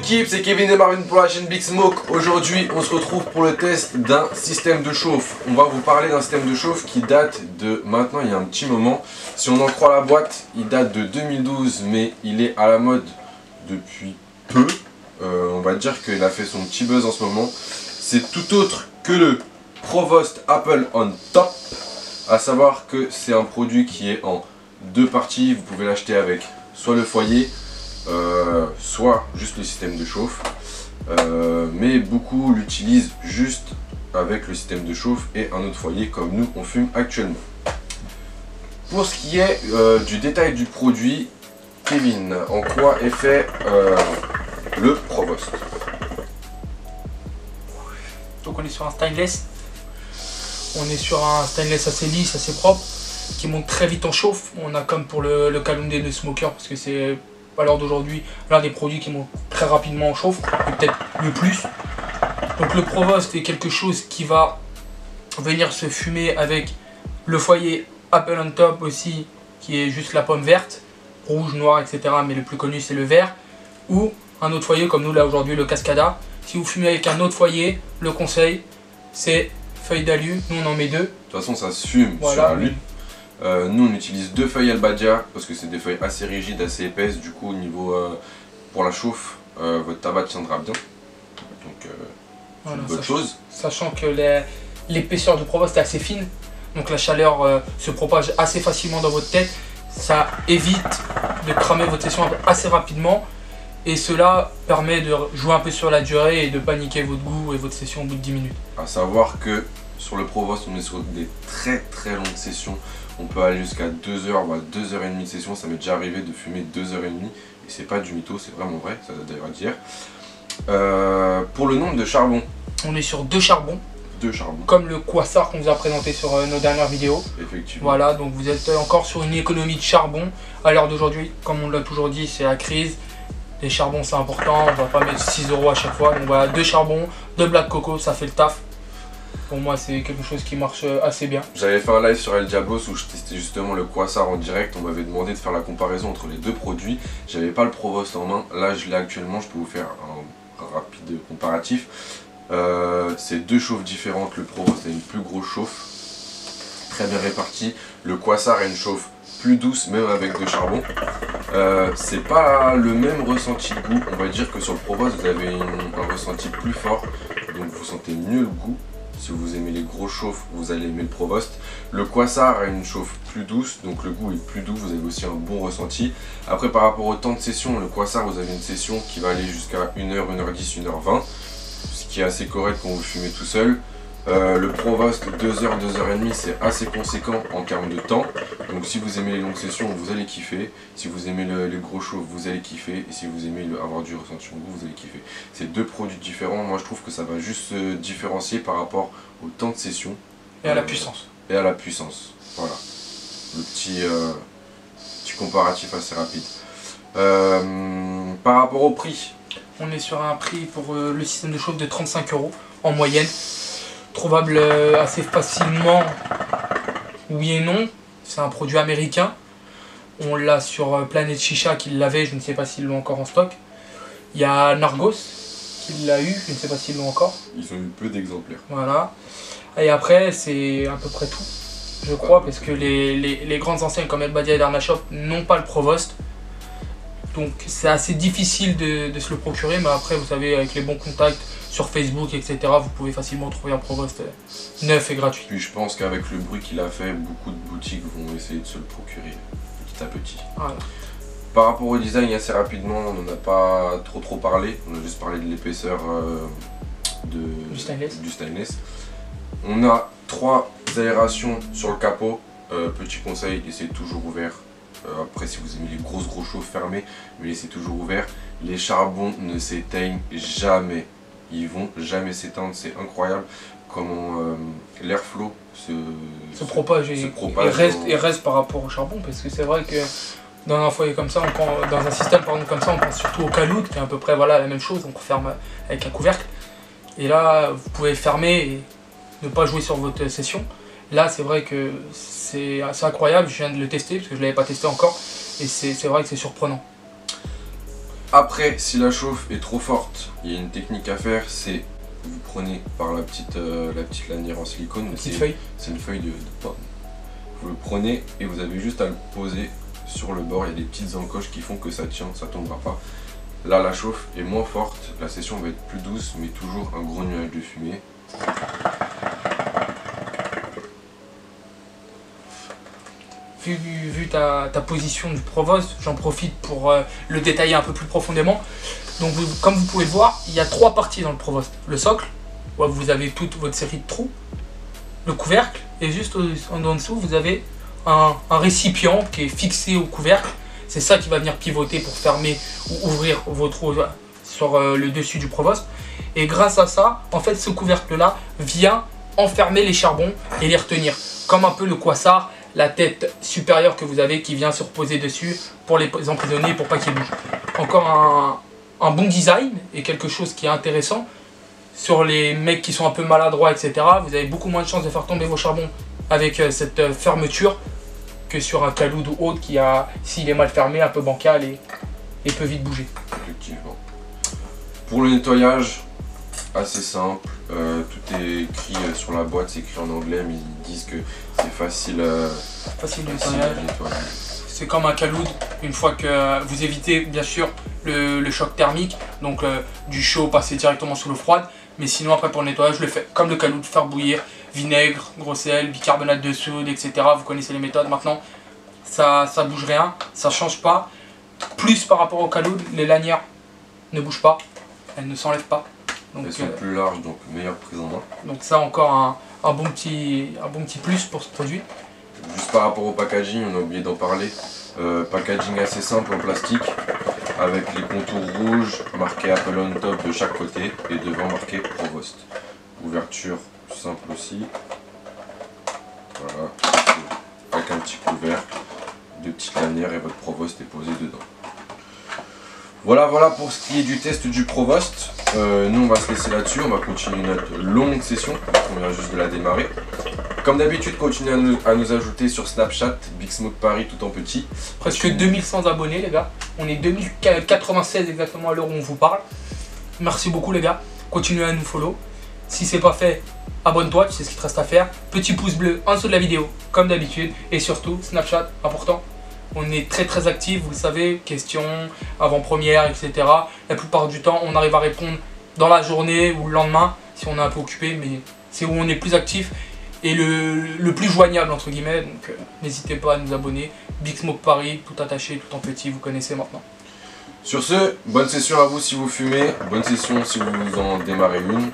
l'équipe, c'est Kevin et Marvin pour la chaîne Big Smoke. Aujourd'hui, on se retrouve pour le test d'un système de chauffe. On va vous parler d'un système de chauffe qui date de maintenant, il y a un petit moment. Si on en croit la boîte, il date de 2012, mais il est à la mode depuis peu. On va dire qu'il a fait son petit buzz en ce moment. C'est tout autre que le Provost Apple on Top. À savoir que c'est un produit qui est en deux parties. Vous pouvez l'acheter avec soit le foyer, soit juste le système de chauffe, mais beaucoup l'utilisent juste avec le système de chauffe et un autre foyer comme nous on fume actuellement. Pour ce qui est du détail du produit, Kevin, en quoi est fait le Provost? Donc on est sur un stainless. On est sur un stainless assez lisse, assez propre, qui monte très vite en chauffe. On a comme pour le Calum D de Smoker, parce que c'est à l'heure d'aujourd'hui l'un des produits qui monte très rapidement en chauffe, et peut-être le plus. Donc le Provost est quelque chose qui va venir se fumer avec le foyer Apple on Top aussi, qui est juste la pomme verte, rouge, noir, etc. Mais le plus connu c'est le vert. Ou un autre foyer comme nous là aujourd'hui, le Cascada. Si vous fumez avec un autre foyer, le conseil c'est feuille d'alu, nous on en met deux. De toute façon ça se fume voilà, sur l'alu. Nous on utilise deux feuilles Albadja parce que c'est des feuilles assez rigides, assez épaisses. Du coup au niveau pour la chauffe, votre tabac tiendra bien. Donc voilà, c'est une bonne chose. Sachant que l'épaisseur du Provost est assez fine, donc la chaleur se propage assez facilement dans votre tête. Ça évite de cramer votre session assez rapidement. Et cela permet de jouer un peu sur la durée et de paniquer votre goût et votre session au bout de 10 minutes. A savoir que sur le Provost, on est sur des très longues sessions. On peut aller jusqu'à 2 heures, 2h30 de session. Ça m'est déjà arrivé de fumer 2h30. Et c'est pas du mytho, c'est vraiment vrai, ça doit d'ailleurs dire. Pour le nombre de charbons. On est sur 2 charbons. 2 charbons. Comme le Quasar qu'on vous a présenté sur nos dernières vidéos. Effectivement. Voilà, donc vous êtes encore sur une économie de charbon. À l'heure d'aujourd'hui, comme on l'a toujours dit, c'est la crise. Les charbons c'est important, on va pas mettre 6 € à chaque fois. Donc voilà, 2 charbons, 2 Black Coco, ça fait le taf. Pour moi c'est quelque chose qui marche assez bien. J'avais fait un live sur El Diablos où je testais justement le Quasar en direct. On m'avait demandé de faire la comparaison entre les deux produits. J'avais pas le Provost en main, là je l'ai actuellement, je peux vous faire un rapide comparatif. C'est deux chauffes différentes, le Provost a une plus grosse chauffe, très bien répartie. Le Quasar a une chauffe plus douce même avec de charbon. C'est pas le même ressenti de goût. On va dire que sur le Provost vous avez un ressenti plus fort, donc vous sentez mieux le goût. Si vous aimez les gros chauffes, vous allez aimer le Provost. Le Quasar a une chauffe plus douce, donc le goût est plus doux, vous avez aussi un bon ressenti. Après par rapport au temps de session, le Quasar vous avez une session qui va aller jusqu'à 1h, 1h10, 1h20, ce qui est assez correct quand vous fumez tout seul. Le Provost 2h, 2h30 c'est assez conséquent en termes de temps. Donc si vous aimez les longues sessions vous allez kiffer. Si vous aimez les gros chauffes vous allez kiffer. Et si vous aimez avoir du ressenti en goût vous allez kiffer. C'est deux produits différents. Moi je trouve que ça va juste se différencier par rapport au temps de session. Et à la puissance. Et à la puissance. Voilà. Le petit comparatif assez rapide. Par rapport au prix. On est sur un prix pour le système de chauffe de 35 € en moyenne. Trouvable assez facilement, oui et non, c'est un produit américain. On l'a sur Planet Chicha qui l'avait, je ne sais pas s'ils l'ont encore en stock. Il y a Nargos qui l'a eu, je ne sais pas s'ils l'ont encore. Ils ont eu peu d'exemplaires. Voilà. Et après c'est à peu près tout, je crois, parce que les grandes enseignes comme El Badia et Darna Shop n'ont pas le Provost. Donc c'est assez difficile de se le procurer, mais après vous savez avec les bons contacts sur Facebook etc, vous pouvez facilement trouver un Provost neuf et gratuit. Puis je pense qu'avec le bruit qu'il a fait, beaucoup de boutiques vont essayer de se le procurer petit à petit. Voilà. Par rapport au design, assez rapidement, on n'en a pas trop parlé, on a juste parlé de l'épaisseur du stainless. On a 3 aérations sur le capot, petit conseil, laissez toujours ouvert. Après si vous aimez les gros chauffes fermées, mais laissez toujours ouvert. Les charbons ne s'éteignent jamais, ils vont jamais s'éteindre, c'est incroyable comment l'airflow se propage et reste par rapport au charbon, parce que c'est vrai que dans un foyer comme ça, dans un système comme ça, on pense surtout au calout qui est à peu près voilà, la même chose, on ferme avec un couvercle. Et là vous pouvez fermer et ne pas jouer sur votre session. Là c'est vrai que c'est assez incroyable, je viens de le tester parce que je ne l'avais pas testé encore et c'est vrai que c'est surprenant. Après, si la chauffe est trop forte, il y a une technique à faire, c'est vous prenez par la petite lanière en silicone. C'est une feuille de pomme. Vous le prenez et vous avez juste à le poser sur le bord. Il y a des petites encoches qui font que ça tient, ça tombera pas. Là, la chauffe est moins forte, la session va être plus douce, mais toujours un gros nuage de fumée. Vu ta position du Provost, j'en profite pour le détailler un peu plus profondément. Donc comme vous pouvez le voir, il y a 3 parties dans le Provost. Le socle, où vous avez toute votre série de trous. Le couvercle, et juste en dessous, vous avez un récipient qui est fixé au couvercle. C'est ça qui va venir pivoter pour fermer ou ouvrir vos trous sur le dessus du Provost. Et grâce à ça, en fait, ce couvercle-là vient enfermer les charbons et les retenir. Comme un peu le Quasar, la tête supérieure que vous avez qui vient se reposer dessus pour les emprisonner pour pas qu'ils bougent. Encore un bon design et quelque chose qui est intéressant. Sur les mecs qui sont un peu maladroits, etc., vous avez beaucoup moins de chances de faire tomber vos charbons avec cette fermeture que sur un Khaloud ou autre qui a, s'il est mal fermé, un peu bancal et peut vite bouger. Effectivement. Pour le nettoyage, assez simple, tout est écrit sur la boîte, c'est écrit en anglais, mais ils disent que c'est facile de nettoyer. C'est comme un Khaloud, une fois que vous évitez bien sûr le choc thermique, donc du chaud passer directement sous l'eau froide, mais sinon après pour le nettoyage je le fais comme le Khaloud, faire bouillir, vinaigre, gros sel, bicarbonate de soude, etc. Vous connaissez les méthodes maintenant, ça bouge rien, ça change pas. Plus par rapport au Khaloud, les lanières ne bougent pas, elles ne s'enlèvent pas. Donc, elles sont plus larges, donc meilleure prise en main. Donc ça encore un bon petit plus pour ce produit. Juste par rapport au packaging, on a oublié d'en parler. Packaging assez simple en plastique, avec les contours rouges marqués Apple on top de chaque côté et devant marqué Provost. Ouverture simple aussi. Voilà. Avec un petit couvercle, 2 petites lanières et votre Provost est posé dedans. Voilà pour ce qui est du test du Provost. Nous on va se laisser là-dessus, on va continuer notre longue session, on vient juste de la démarrer. Comme d'habitude, continuez à nous ajouter sur Snapchat, Big Smoke Paris tout en petit. Presque 2100 abonnés les gars, on est 2096 exactement à l'heure où on vous parle. Merci beaucoup les gars, continuez à nous follow. Si c'est pas fait, abonne-toi, tu sais ce qu'il te reste à faire. Petit pouce bleu en dessous de la vidéo, comme d'habitude. Et surtout, Snapchat, important. On est très actifs, vous le savez, questions, avant-première, etc. La plupart du temps, on arrive à répondre dans la journée ou le lendemain, si on est un peu occupé, mais c'est où on est plus actif et le plus joignable, entre guillemets. Donc n'hésitez pas à nous abonner. Big Smoke Paris, tout attaché, tout en petit, vous connaissez maintenant. Sur ce, bonne session à vous si vous fumez, bonne session si vous en démarrez une,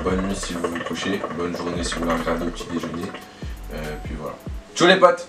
bonne nuit si vous vous couchez, bonne journée si vous la regardez au petit déjeuner, puis voilà. Ciao les potes!